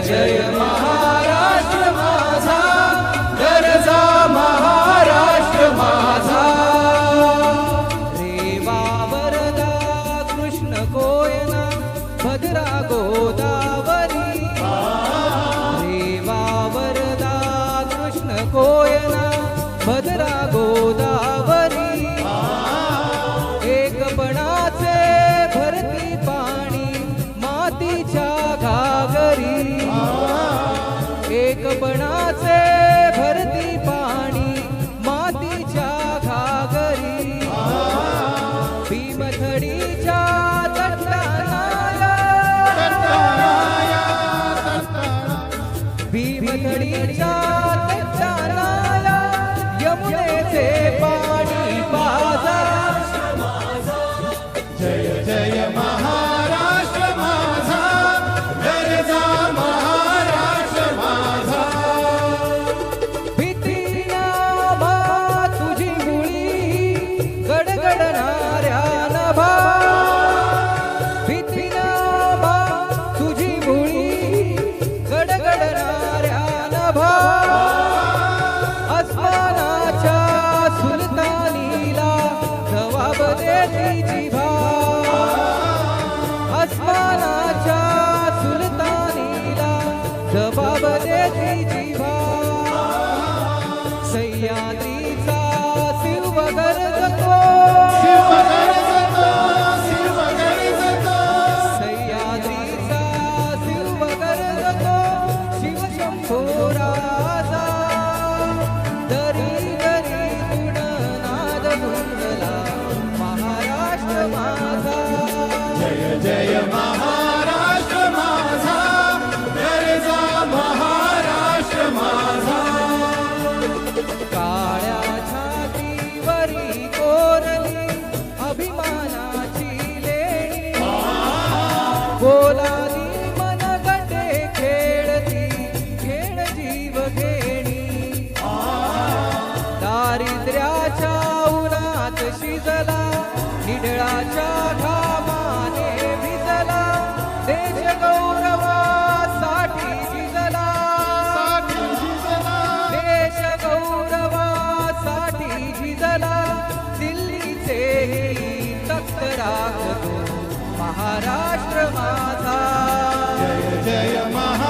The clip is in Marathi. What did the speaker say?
जय महाराष्ट्र माझा, गरजा महाराष्ट्र माझा. रेवा वरदा कृष्ण कोयना भद्रा गोदावरी. रेवा वरदा कृष्ण कोयना भद्रा गोदावरी. एकपणाचे भरती पाणी मातीच्या घागरी. एकपणाचे भरती पाणी मातीच्या घागरी. भीमथडीच्या तटाला, भीमथडीच्या तटाला यमुनेचे पाणी पाजा. जय जय महाराष्ट्र माझा, गरजा महाराष्ट्र माझा. भीतीना भा तुझी मुळी गडगडणाऱ्या नभा. भीतीना भा तुझी मुळी गडगडणाऱ्या नभा. आसमानाच्या सुलतानीला जवाब देती जिभा. आसमानाच्या सुलतानीला जबाब देती जिभा. सह्याद्रीचा शिव गरजतो, सह्याद्रीचा शिव गरजतो. शिवशंभो राजा दरी दरी तुड नाद गुंजला महाराष्ट्र माझा. जय जय महाराष्ट्र माझा, गरजा महाराष्ट्र माझा. काळ्या छातीवरी कोरली अभिमानाची लेणी. बोलादी मनगटे खेळती खेळ जीव घेणी. दारिद्र्याच्या उन्हात शिजला, निढळाच्या घामाने भिजला. देश गौरवासाठी झिजला, देश गौरवासाठी झिजला. दिल्लीचेही तख्त राखतो महाराष्ट्र माझा. जय जय महाराष्ट्र